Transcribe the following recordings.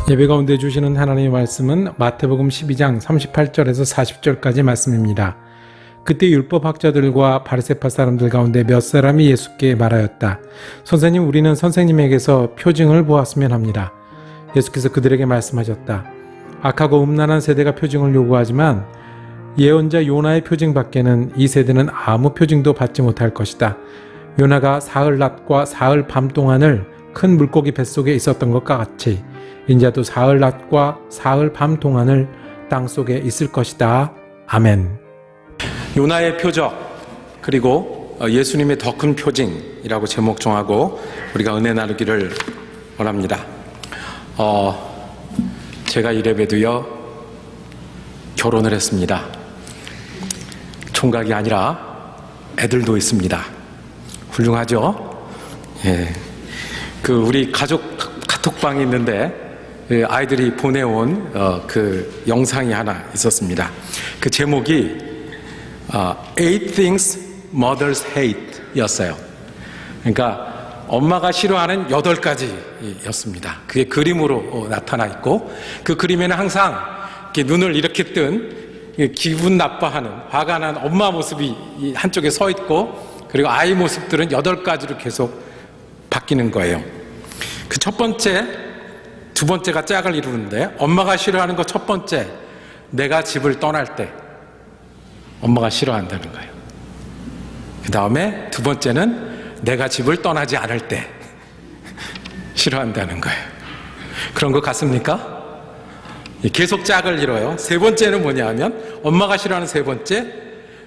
예배 가운데 주시는 하나님의 말씀은 마태복음 12장 38절에서 40절까지 말씀입니다. 그때 율법학자들과 바리새파 사람들 가운데 몇 사람이 예수께 말하였다. 선생님, 우리는 선생님에게서 표징을 보았으면 합니다. 예수께서 그들에게 말씀하셨다. 악하고 음란한 세대가 표징을 요구하지만 예언자 요나의 표징 밖에는 이 세대는 아무 표징도 받지 못할 것이다. 요나가 사흘 낮과 사흘 밤 동안을 큰 물고기 뱃속에 있었던 것과 같이 인자도 사흘 낮과 사흘 밤 동안을 땅속에 있을 것이다. 아멘. 요나의 표적, 그리고 예수님의 더 큰 표징이라고 제목 정하고 우리가 은혜 나누기를 원합니다. 제가 이래봬도요 결혼을 했습니다. 총각이 아니라 애들도 있습니다. 훌륭하죠? 예. 우리 가족 카톡방이 있는데 아이들이 보내온 그 영상이 하나 있었습니다. 그 제목이 Eight Things Mothers Hate 였어요. 그러니까 엄마가 싫어하는 8가지였습니다. 그게 그림으로 나타나 있고, 그 그림에는 항상 이렇게 눈을 이렇게 뜬 기분 나빠하는, 화가 난 엄마 모습이 한쪽에 서 있고, 그리고 아이 모습들은 8가지로 계속 바뀌는 거예요. 그 첫 번째, 두 번째가 짝을 이루는데, 엄마가 싫어하는 거 첫 번째, 내가 집을 떠날 때 엄마가 싫어한다는 거예요. 그 다음에 두 번째는 내가 집을 떠나지 않을 때 싫어한다는 거예요. 그런 것 같습니까? 계속 짝을 이뤄요. 세 번째는 뭐냐 하면, 엄마가 싫어하는 세 번째,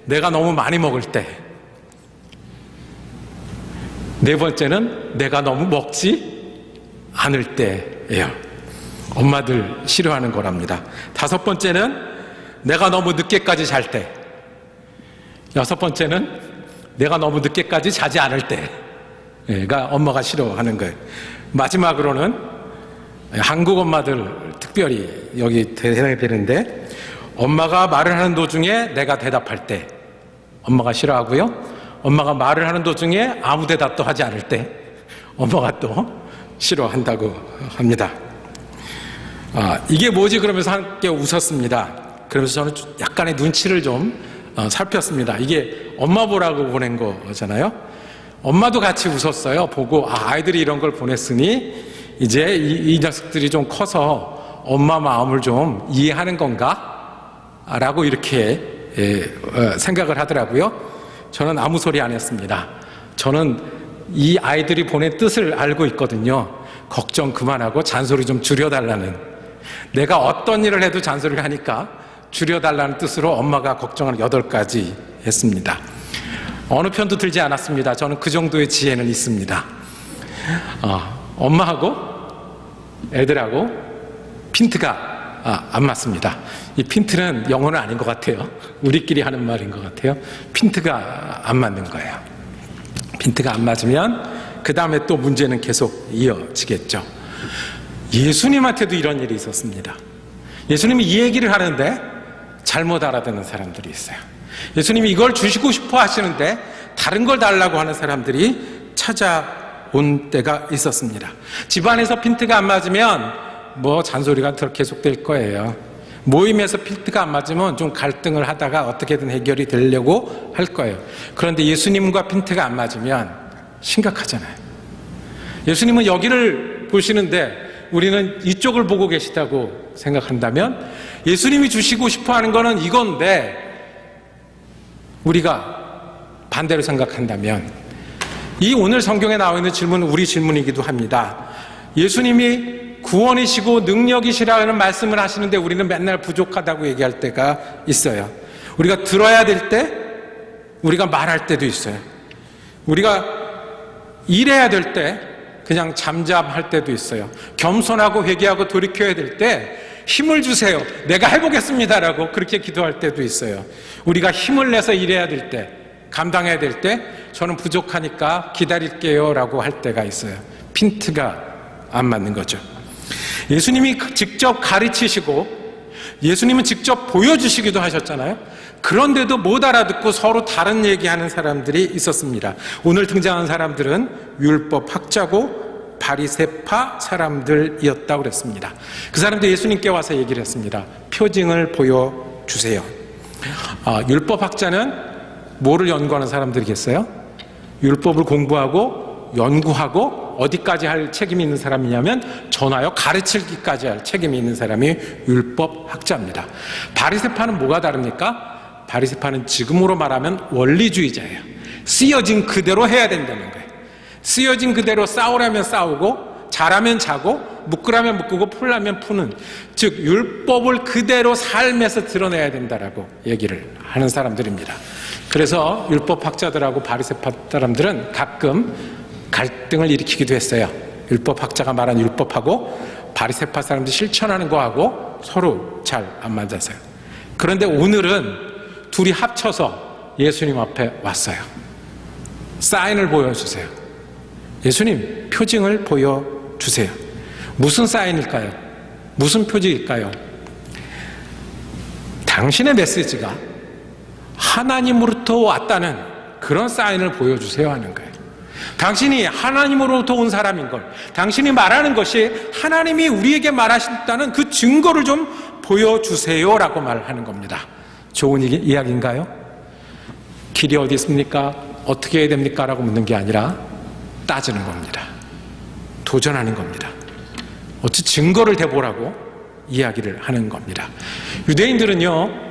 내가 너무 많이 먹을 때. 네 번째는 내가 너무 먹지 않을 때예요. 엄마들 싫어하는 거랍니다. 다섯 번째는 내가 너무 늦게까지 잘 때. 여섯 번째는 내가 너무 늦게까지 자지 않을 때가 엄마가 싫어하는 거예요. 마지막으로는 한국 엄마들 특별히 여기 해당이 되는데, 엄마가 말을 하는 도중에 내가 대답할 때 엄마가 싫어하고요, 엄마가 말을 하는 도중에 아무 대답도 하지 않을 때 엄마가 또 싫어한다고 합니다. 이게 뭐지? 그러면서 함께 웃었습니다. 그러면서 저는 약간의 눈치를 좀 살폈습니다. 이게 엄마 보라고 보낸 거잖아요. 엄마도 같이 웃었어요. 보고 아이들이 이런 걸 보냈으니 이제 이 녀석들이 좀 커서 엄마 마음을 좀 이해하는 건가? 라고 이렇게 생각을 하더라고요. 저는 아무 소리 안 했습니다. 저는 이 아이들이 보낸 뜻을 알고 있거든요. 걱정 그만하고 잔소리 좀 줄여달라는, 내가 어떤 일을 해도 잔소리를 하니까 줄여달라는 뜻으로 엄마가 걱정을 8가지 했습니다. 어느 편도 들지 않았습니다. 저는 그 정도의 지혜는 있습니다. 엄마하고 애들하고 핀트가 안 맞습니다. 이 핀트는 영어는 아닌 것 같아요. 우리끼리 하는 말인 것 같아요. 핀트가 안 맞는 거예요. 핀트가 안 맞으면 그 다음에 또 문제는 계속 이어지겠죠. 예수님한테도 이런 일이 있었습니다. 예수님이 이 얘기를 하는데 잘못 알아듣는 사람들이 있어요. 예수님이 이걸 주시고 싶어 하시는데 다른 걸 달라고 하는 사람들이 찾아온 때가 있었습니다. 집안에서 핀트가 안 맞으면 잔소리가 계속될 거예요. 모임에서 핀트가 안 맞으면 좀 갈등을 하다가 어떻게든 해결이 되려고 할 거예요. 그런데 예수님과 핀트가 안 맞으면 심각하잖아요. 예수님은 여기를 보시는데 우리는 이쪽을 보고 계시다고 생각한다면, 예수님이 주시고 싶어 하는 거는 이건데 우리가 반대로 생각한다면, 이 오늘 성경에 나와 있는 질문은 우리 질문이기도 합니다. 예수님이 구원이시고 능력이시라는 말씀을 하시는데 우리는 맨날 부족하다고 얘기할 때가 있어요. 우리가 들어야 될 때, 우리가 말할 때도 있어요. 우리가 일해야 될 때 그냥 잠잠할 때도 있어요. 겸손하고 회개하고 돌이켜야 될 때 힘을 주세요, 내가 해보겠습니다라고 그렇게 기도할 때도 있어요. 우리가 힘을 내서 일해야 될 때, 감당해야 될 때 저는 부족하니까 기다릴게요 라고 할 때가 있어요. 핀트가 안 맞는 거죠. 예수님이 직접 가르치시고 예수님은 직접 보여주시기도 하셨잖아요. 그런데도 못 알아듣고 서로 다른 얘기하는 사람들이 있었습니다. 오늘 등장한 사람들은 율법 학자고 바리새파 사람들이었다고 그랬습니다. 그 사람들 예수님께 와서 얘기를 했습니다. 표징을 보여주세요. 율법학자는 뭐를 연구하는 사람들이겠어요? 율법을 공부하고 연구하고 어디까지 할 책임이 있는 사람이냐면 전하여 가르치기까지 할 책임이 있는 사람이 율법학자입니다. 바리새파는 뭐가 다릅니까? 바리새파는 지금으로 말하면 원리주의자예요. 쓰여진 그대로 해야 된다는 거예요. 쓰여진 그대로 싸우라면 싸우고 잘하면 자고 묶으라면 묶고 풀라면 푸는, 즉 율법을 그대로 삶에서 드러내야 된다라고 얘기를 하는 사람들입니다. 그래서 율법학자들하고 바리새파 사람들은 가끔 갈등을 일으키기도 했어요. 율법학자가 말한 율법하고 바리새파 사람들이 실천하는 거하고 서로 잘 안 맞아서요. 그런데 오늘은 둘이 합쳐서 예수님 앞에 왔어요. 사인을 보여주세요. 예수님, 표징을 보여주세요. 무슨 사인일까요? 무슨 표징일까요? 당신의 메시지가 하나님으로부터 왔다는 그런 사인을 보여주세요 하는 거예요. 당신이 하나님으로부터 온 사람인 걸, 당신이 말하는 것이 하나님이 우리에게 말하셨다는 그 증거를 좀 보여주세요 라고 말하는 겁니다. 좋은 이야기인가요? 길이 어디 있습니까? 어떻게 해야 됩니까? 라고 묻는 게 아니라 따지는 겁니다. 도전하는 겁니다. 어찌 증거를 대보라고 이야기를 하는 겁니다. 유대인들은요,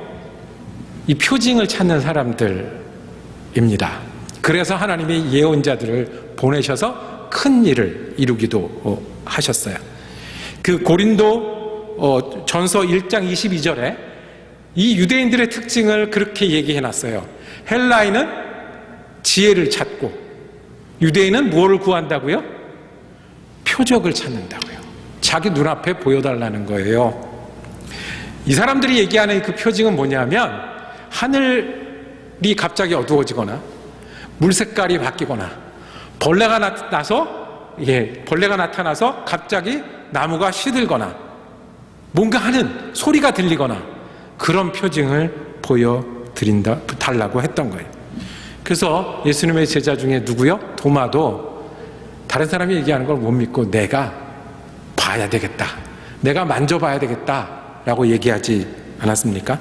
이 표징을 찾는 사람들입니다. 그래서 하나님이 예언자들을 보내셔서 큰 일을 이루기도 하셨어요. 그 고린도 전서 1장 22절에 이 유대인들의 특징을 그렇게 얘기해 놨어요. 헬라인은 지혜를 찾고 유대인은 무엇을 구한다고요? 표적을 찾는다고요. 자기 눈앞에 보여달라는 거예요. 이 사람들이 얘기하는 그 표징은 뭐냐면 하늘이 갑자기 어두워지거나 물 색깔이 바뀌거나 벌레가 나타나서 갑자기 나무가 시들거나 뭔가 하는 소리가 들리거나 그런 표징을 달라고 했던 거예요. 그래서 예수님의 제자 중에 누구요? 도마도 다른 사람이 얘기하는 걸 못 믿고 내가 봐야 되겠다, 내가 만져봐야 되겠다 라고 얘기하지 않았습니까?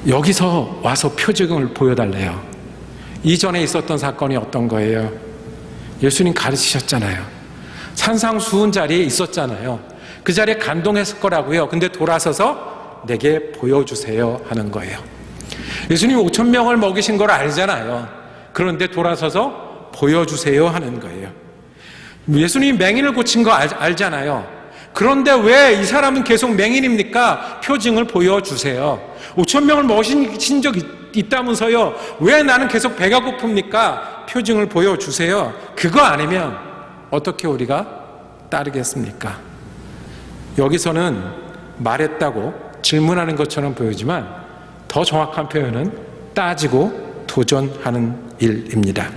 여기서 와서 표징을 보여달래요. 이전에 있었던 사건이 어떤 거예요? 예수님 가르치셨잖아요. 산상수훈 자리에 있었잖아요. 그 자리에 감동했을 거라고요. 근데 돌아서서 내게 보여주세요 하는 거예요. 예수님 5,000명을 먹이신 걸 알잖아요. 그런데 돌아서서 보여주세요 하는 거예요. 예수님 맹인을 고친 거 알잖아요. 그런데 왜 이 사람은 계속 맹인입니까? 표징을 보여주세요. 5,000명을 먹이신 적 있다면서요. 왜 나는 계속 배가 고픕니까? 표징을 보여주세요. 그거 아니면 어떻게 우리가 따르겠습니까? 여기서는 말했다고 질문하는 것처럼 보이지만 더 정확한 표현은 따지고 도전하는 일입니다.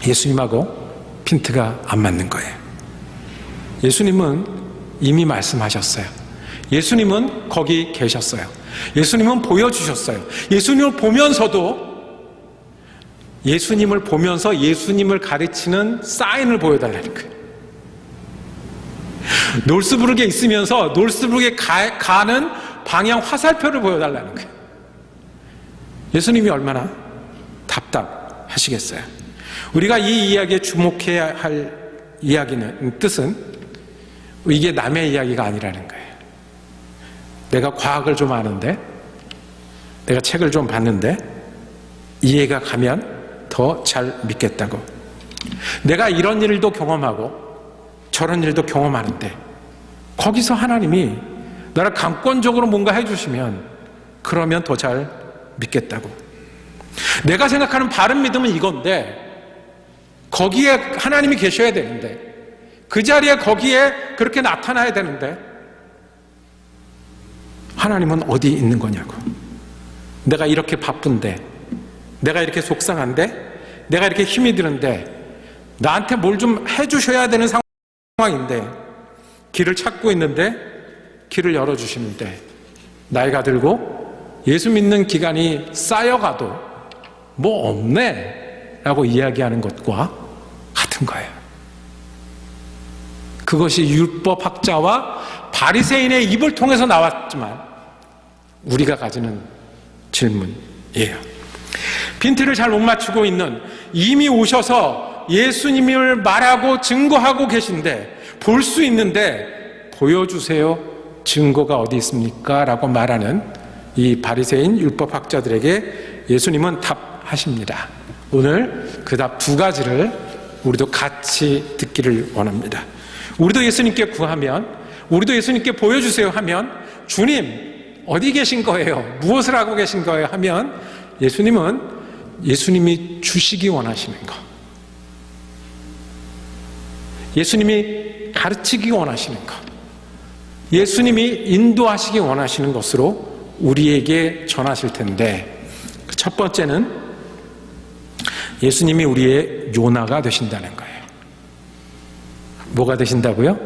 예수님하고 핀트가 안 맞는 거예요. 예수님은 이미 말씀하셨어요. 예수님은 거기 계셨어요. 예수님은 보여주셨어요. 예수님을 보면서 예수님을 가르치는 사인을 보여달라는 거예요. 놀스부르크에 있으면서 놀스부르크에 가는 방향 화살표를 보여달라는 거예요. 예수님이 얼마나 답답하시겠어요. 우리가 이 이야기에 주목해야 할 뜻은 이게 남의 이야기가 아니라는 거예요. 내가 과학을 좀 아는데, 내가 책을 좀 봤는데 이해가 가면 더 잘 믿겠다고. 내가 이런 일도 경험하고 저런 일도 경험하는데 거기서 하나님이 나를 강권적으로 뭔가 해주시면 그러면 더 잘 믿겠다고. 내가 생각하는 바른 믿음은 이건데 거기에 하나님이 계셔야 되는데 그 자리에 거기에 그렇게 나타나야 되는데 하나님은 어디 있는 거냐고. 내가 이렇게 바쁜데, 내가 이렇게 속상한데, 내가 이렇게 힘이 드는데 나한테 뭘 좀 해주셔야 되는 상황인데 길을 찾고 있는데 길을 열어주시는데 나이가 들고 예수 믿는 기간이 쌓여가도 뭐 없네 라고 이야기하는 것과 같은 거예요. 그것이 율법학자와 바리새인의 입을 통해서 나왔지만 우리가 가지는 질문이에요. 빈티를 잘 못 맞추고 있는, 이미 오셔서 예수님을 말하고 증거하고 계신데, 볼 수 있는데 보여주세요. 증거가 어디 있습니까? 라고 말하는 이 바리새인 율법학자들에게 예수님은 답하십니다. 오늘 그 답 두 가지를 우리도 같이 듣기를 원합니다. 우리도 예수님께 구하면, 우리도 예수님께 보여주세요 하면, 주님 어디 계신 거예요? 무엇을 하고 계신 거예요? 하면 예수님은 예수님이 주시기 원하시는 거, 예수님이 가르치기 원하시는 것, 예수님이 인도하시기 원하시는 것으로 우리에게 전하실 텐데, 첫 번째는 예수님이 우리의 요나가 되신다는 거예요. 뭐가 되신다고요?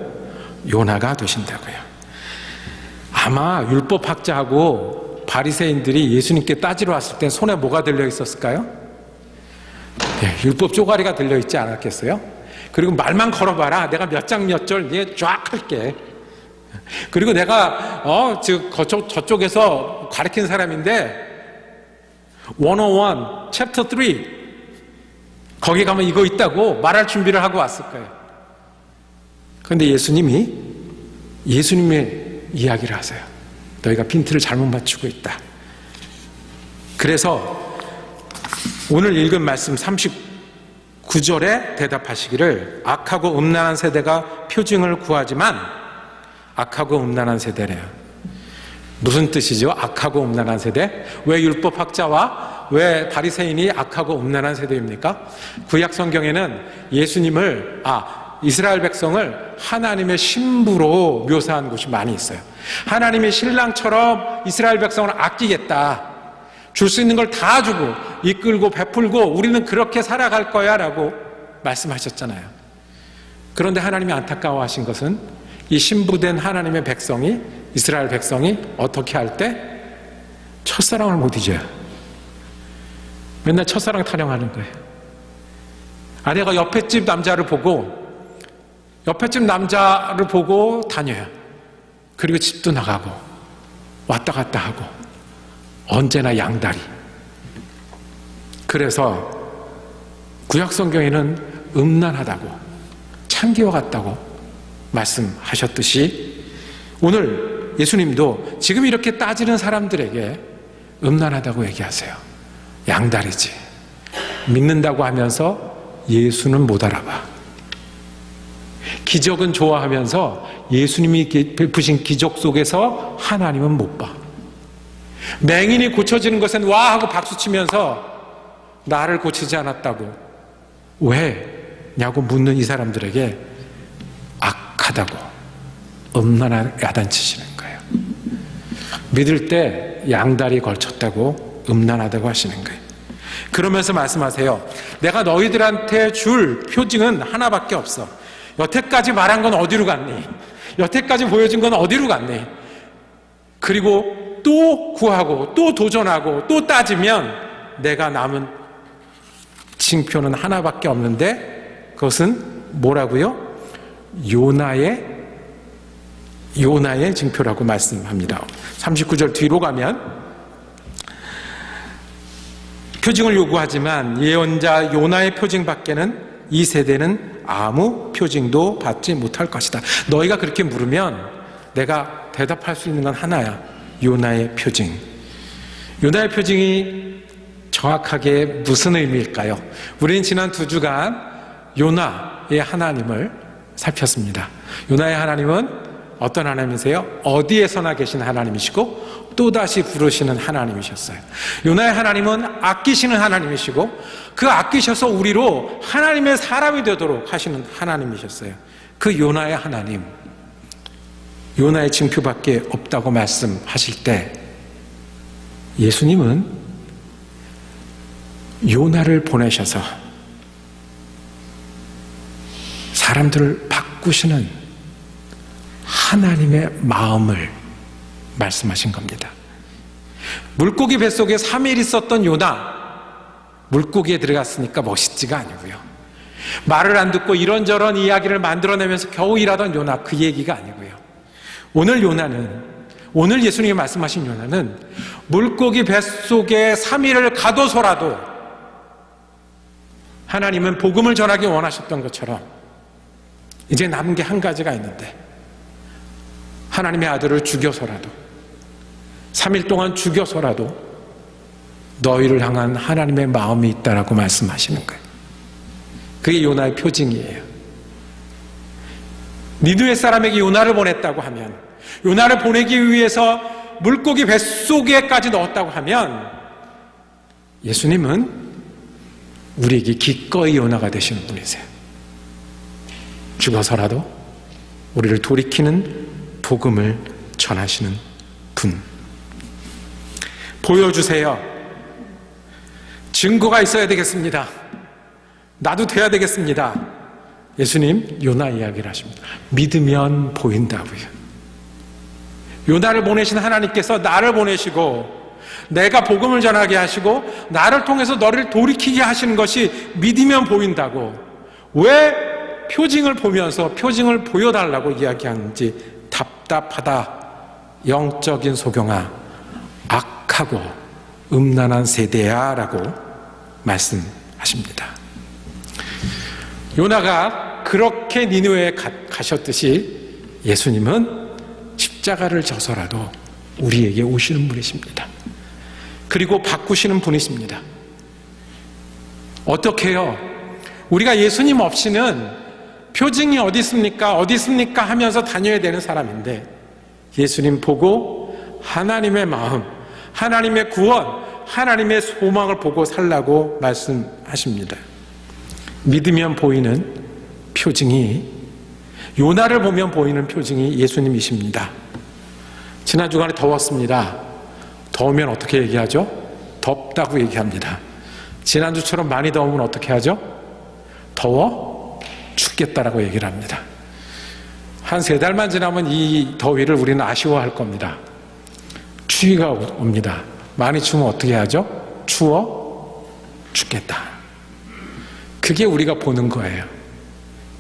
요나가 되신다고요. 아마 율법학자하고 바리새인들이 예수님께 따지러 왔을 때 손에 뭐가 들려 있었을까요? 네, 율법 쪼가리가 들려 있지 않았겠어요? 그리고 말만 걸어봐라. 내가 몇 장 몇 절 얘 쫙 할게. 그리고 내가 저쪽에서 가르친 사람인데 101 챕터 3 거기 가면 이거 있다고 말할 준비를 하고 왔을 거예요. 그런데 예수님의 이야기를 하세요. 너희가 빈티를 잘못 맞추고 있다. 그래서 오늘 읽은 말씀 39절에 대답하시기를, 악하고 음란한 세대가 표징을 구하지만, 악하고 음란한 세대래요. 무슨 뜻이죠? 악하고 음란한 세대? 왜 율법학자와 왜 바리새인이 악하고 음란한 세대입니까? 구약 성경에는 예수님을, 이스라엘 백성을 하나님의 신부로 묘사한 곳이 많이 있어요. 하나님의 신랑처럼 이스라엘 백성을 아끼겠다. 줄 수 있는 걸 다 주고 이끌고 베풀고 우리는 그렇게 살아갈 거야 라고 말씀하셨잖아요. 그런데 하나님이 안타까워하신 것은 이 신부된 하나님의 백성이, 이스라엘 백성이 어떻게 할 때 첫사랑을 못 잊어요. 맨날 첫사랑 타령하는 거예요. 아내가 옆에 집 남자를 보고 다녀요. 그리고 집도 나가고 왔다 갔다 하고 언제나 양다리. 그래서 구약 성경에는 음란하다고, 창기와 같다고 말씀하셨듯이 오늘 예수님도 지금 이렇게 따지는 사람들에게 음란하다고 얘기하세요. 양다리지. 믿는다고 하면서 예수는 못 알아봐. 기적은 좋아하면서 예수님이 베푸신 기적 속에서 하나님은 못 봐. 맹인이 고쳐지는 것은 와 하고 박수치면서 나를 고치지 않았다고 왜냐고 묻는 이 사람들에게 악하다고, 음란하게 야단치시는 거예요. 믿을 때 양다리 걸쳤다고, 음란하다고 하시는 거예요. 그러면서 말씀하세요. 내가 너희들한테 줄 표징은 하나밖에 없어. 여태까지 말한 건 어디로 갔니? 여태까지 보여준 건 어디로 갔니? 그리고 또 구하고 또 도전하고 또 따지면 내가 남은 징표는 하나밖에 없는데, 그것은 뭐라고요? 요나의 징표라고 말씀합니다. 39절 뒤로 가면, 표징을 요구하지만 예언자 요나의 표징 밖에는 이 세대는 아무 표징도 받지 못할 것이다. 너희가 그렇게 물으면 내가 대답할 수 있는 건 하나야. 요나의 표징. 요나의 표징이 정확하게 무슨 의미일까요? 우리는 지난 2주간 요나의 하나님을 살폈습니다. 요나의 하나님은 어떤 하나님이세요? 어디에서나 계신 하나님이시고 또다시 부르시는 하나님이셨어요. 요나의 하나님은 아끼시는 하나님이시고 그 아끼셔서 우리로 하나님의 사람이 되도록 하시는 하나님이셨어요. 그 요나의 하나님, 요나의 징표밖에 없다고 말씀하실 때 예수님은 요나를 보내셔서 사람들을 바꾸시는 하나님의 마음을 말씀하신 겁니다. 물고기 뱃속에 3일 있었던 요나, 물고기에 들어갔으니까 멋있지가 아니고요. 말을 안 듣고 이런저런 이야기를 만들어내면서 겨우 일하던 요나, 그 얘기가 아니고요. 오늘 예수님이 말씀하신 요나는 물고기 뱃속에 3일을 가둬서라도 하나님은 복음을 전하기 원하셨던 것처럼 이제 남은 게 한 가지가 있는데, 하나님의 아들을 죽여서라도, 3일 동안 죽여서라도 너희를 향한 하나님의 마음이 있다라고 말씀하시는 거예요. 그게 요나의 표징이에요. 니느웨 사람에게 요나를 보냈다고 하면, 요나를 보내기 위해서 물고기 뱃속에까지 넣었다고 하면, 예수님은 우리에게 기꺼이 요나가 되시는 분이세요. 죽어서라도 우리를 돌이키는 복음을 전하시는 분. 보여주세요. 증거가 있어야 되겠습니다. 나도 돼야 되겠습니다. 예수님 요나 이야기를 하십니다. 믿으면 보인다고요. 요나를 보내신 하나님께서 나를 보내시고 내가 복음을 전하게 하시고 나를 통해서 너를 돌이키게 하시는 것이 믿으면 보인다고. 왜 표징을 보면서 표징을 보여달라고 이야기하는지 답답하다. 영적인 소경아, 악하고 음란한 세대야 라고 말씀하십니다. 요나가 그렇게 니느웨에 가셨듯이 예수님은 십자가를 져서라도 우리에게 오시는 분이십니다. 그리고 바꾸시는 분이십니다. 어떻게 해요? 우리가 예수님 없이는 표징이 어디 있습니까? 어디 있습니까? 하면서 다녀야 되는 사람인데, 예수님 보고 하나님의 마음, 하나님의 구원, 하나님의 소망을 보고 살라고 말씀하십니다. 믿으면 보이는 표징이, 요나를 보면 보이는 표징이 예수님이십니다. 지난 주간에 더웠습니다. 더우면 어떻게 얘기하죠? 덥다고 얘기합니다. 지난주처럼 많이 더우면 어떻게 하죠? 더워 죽겠다라고 얘기를 합니다. 한 3달만 지나면 이 더위를 우리는 아쉬워할 겁니다. 추위가 옵니다. 많이 추우면 어떻게 하죠? 추워 죽겠다. 그게 우리가 보는 거예요.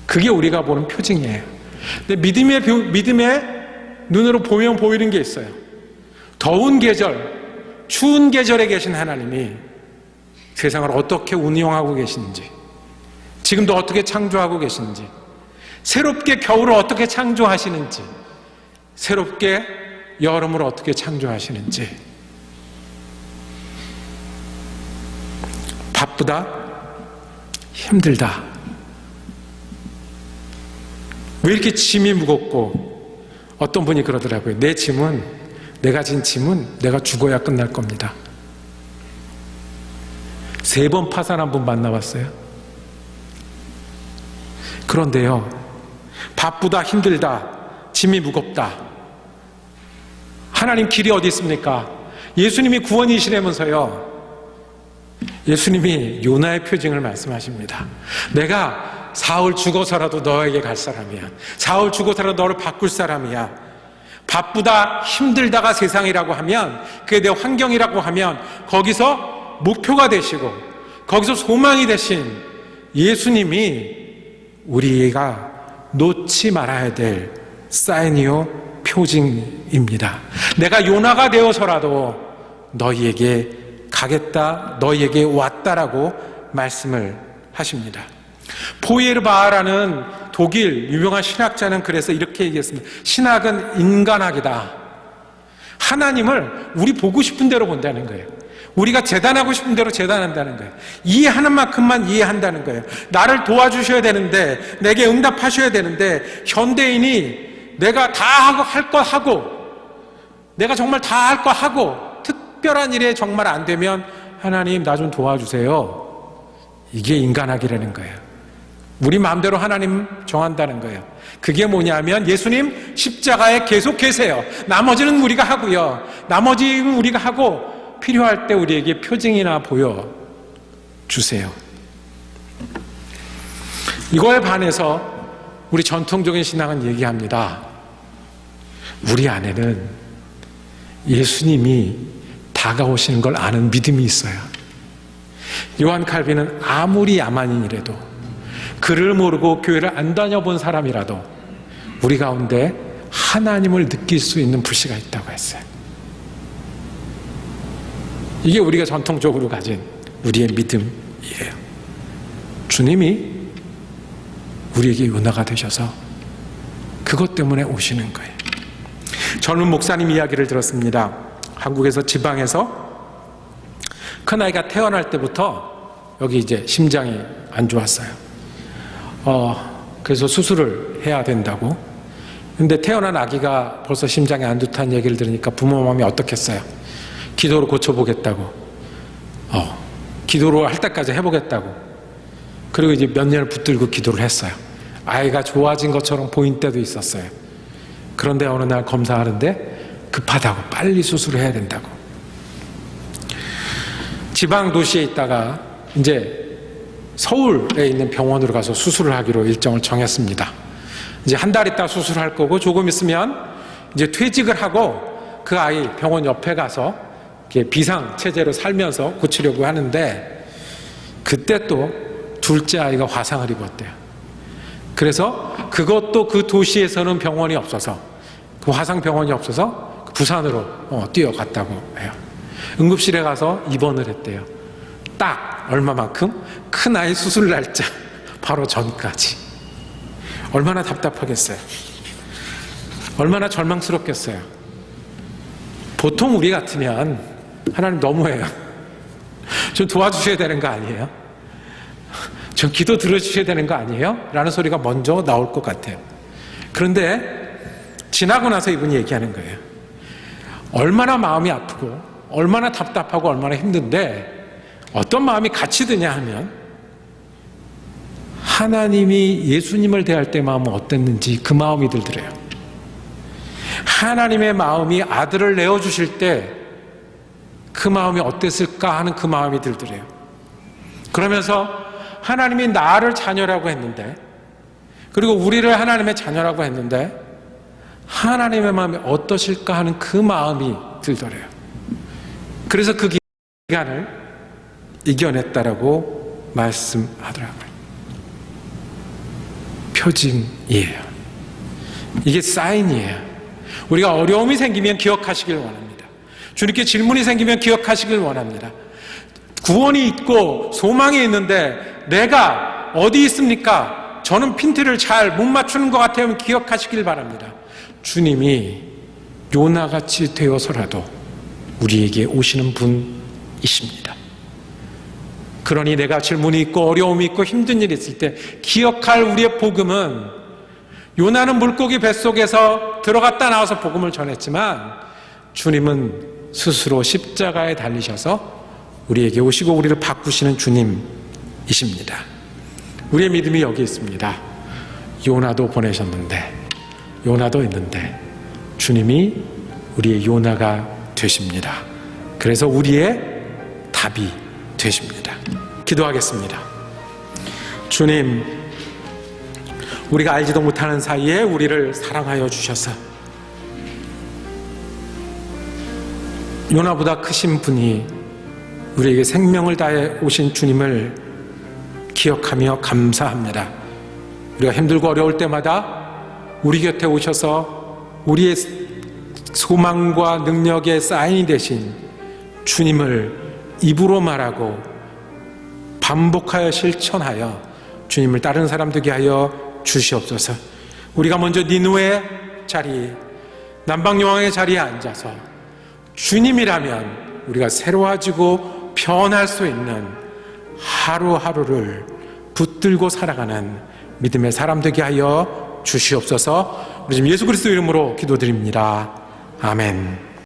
그게 우리가 보는 표징이에요. 근데 믿음의 눈으로 보면 보이는 게 있어요. 더운 계절, 추운 계절에 계신 하나님이 세상을 어떻게 운영하고 계시는지, 지금도 어떻게 창조하고 계시는지, 새롭게 겨울을 어떻게 창조하시는지, 새롭게 여름을 어떻게 창조하시는지. 바쁘다, 힘들다, 왜 이렇게 짐이 무겁고, 어떤 분이 그러더라고요. 내가 진 짐은 내가 죽어야 끝날 겁니다. 3번 파산한 분 만나봤어요. 그런데요, 바쁘다, 힘들다, 짐이 무겁다, 하나님 길이 어디 있습니까? 예수님이 구원이시라면서요. 예수님이 요나의 표징을 말씀하십니다. 내가 사울 죽어서라도 너에게 갈 사람이야. 사울 죽어서라도 너를 바꿀 사람이야. 바쁘다, 힘들다가 세상이라고 하면, 그게 내 환경이라고 하면, 거기서 목표가 되시고 거기서 소망이 되신 예수님이 우리가 놓지 말아야 될 사인이요 표징입니다. 내가 요나가 되어서라도 너희에게 가겠다, 너희에게 왔다라고 말씀을 하십니다. 포이에르바라는 독일 유명한 신학자는 그래서 이렇게 얘기했습니다. 신학은 인간학이다. 하나님을 우리 보고 싶은 대로 본다는 거예요. 우리가 재단하고 싶은 대로 재단한다는 거예요. 이해하는 만큼만 이해한다는 거예요. 나를 도와주셔야 되는데, 내게 응답하셔야 되는데, 현대인이 내가 다 할 거 하고, 내가 정말 다 할 거 하고, 특별한 일에 정말 안 되면 하나님 나 좀 도와주세요. 이게 인간학이라는 거예요. 우리 마음대로 하나님 정한다는 거예요. 그게 뭐냐면 예수님 십자가에 계속 계세요. 나머지는 우리가 하고요. 나머지는 우리가 하고 필요할 때 우리에게 표징이나 보여주세요. 이거에 반해서 우리 전통적인 신앙은 얘기합니다. 우리 안에는 예수님이 다가오시는 걸 아는 믿음이 있어요. 요한 칼빈은 아무리 야만인이라도 글을 모르고 교회를 안 다녀본 사람이라도 우리 가운데 하나님을 느낄 수 있는 불씨가 있다고 했어요. 이게 우리가 전통적으로 가진 우리의 믿음이에요. 주님이 우리에게 요나가 되셔서 그것 때문에 오시는 거예요. 젊은 목사님 이야기를 들었습니다. 한국에서 지방에서 큰아이가 태어날 때부터 여기 이제 심장이 안 좋았어요. 그래서 수술을 해야 된다고. 근데 태어난 아기가 벌써 심장이 안 좋다는 얘기를 들으니까 부모 마음이 어떻겠어요? 기도로 고쳐보겠다고. 기도로 할 때까지 해보겠다고. 그리고 이제 몇 년을 붙들고 기도를 했어요. 아이가 좋아진 것처럼 보인 때도 있었어요. 그런데 어느 날 검사하는데 급하다고, 빨리 수술을 해야 된다고. 지방 도시에 있다가 이제 서울에 있는 병원으로 가서 수술을 하기로 일정을 정했습니다. 이제 한 달 있다 수술할 거고 조금 있으면 이제 퇴직을 하고 그 아이 병원 옆에 가서 비상 체제로 살면서 고치려고 하는데 그때 또 둘째 아이가 화상을 입었대요. 그래서 그것도 그 도시에서는 병원이 없어서, 그 화상 병원이 없어서 부산으로 뛰어갔다고 해요. 응급실에 가서 입원을 했대요. 딱 얼마만큼? 큰 아이 수술 날짜 바로 전까지. 얼마나 답답하겠어요. 얼마나 절망스럽겠어요. 보통 우리 같으면 하나님 너무해요. 좀 도와주셔야 되는 거 아니에요? 좀 기도 들어주셔야 되는 거 아니에요? 라는 소리가 먼저 나올 것 같아요. 그런데 지나고 나서 이분이 얘기하는 거예요. 얼마나 마음이 아프고 얼마나 답답하고 얼마나 힘든데 어떤 마음이 같이 드냐 하면 하나님이 예수님을 대할 때 마음은 어땠는지 그 마음이 들더래요. 하나님의 마음이 아들을 내어주실 때 그 마음이 어땠을까 하는 그 마음이 들더래요. 그러면서 하나님이 나를 자녀라고 했는데, 그리고 우리를 하나님의 자녀라고 했는데 하나님의 마음이 어떠실까 하는 그 마음이 들더래요. 그래서 그 기간을 이겨냈다라고 말씀하더라고요. 표징이에요. 이게 사인이에요. 우리가 어려움이 생기면 기억하시길 원합니다. 주님께 질문이 생기면 기억하시길 원합니다. 구원이 있고 소망이 있는데 내가 어디 있습니까? 저는 핀트를 잘 못 맞추는 것 같아요. 기억하시길 바랍니다. 주님이 요나같이 되어서라도 우리에게 오시는 분이십니다. 그러니 내가 질문이 있고 어려움이 있고 힘든 일이 있을 때 기억할 우리의 복음은, 요나는 물고기 뱃속에서 들어갔다 나와서 복음을 전했지만 주님은 스스로 십자가에 달리셔서 우리에게 오시고 우리를 바꾸시는 주님이십니다. 우리의 믿음이 여기 있습니다. 요나도 보내셨는데, 요나도 있는데 주님이 우리의 요나가 되십니다. 그래서 우리의 답이 되십니다. 기도하겠습니다. 주님, 우리가 알지도 못하는 사이에 우리를 사랑하여 주셔서 요나보다 크신 분이 우리에게 생명을 다해 오신 주님을 기억하며 감사합니다. 우리가 힘들고 어려울 때마다 우리 곁에 오셔서 우리의 소망과 능력의 사인이 되신 주님을 입으로 말하고 반복하여 실천하여 주님을 따르는 사람 되게 하여 주시옵소서. 우리가 먼저 니느웨의 자리에, 남방여왕의 자리에 앉아서 주님이라면 우리가 새로워지고 변할 수 있는 하루하루를 붙들고 살아가는 믿음의 사람 되게 하여 주시옵소서. 우리 지금 예수 그리스도 이름으로 기도드립니다. 아멘.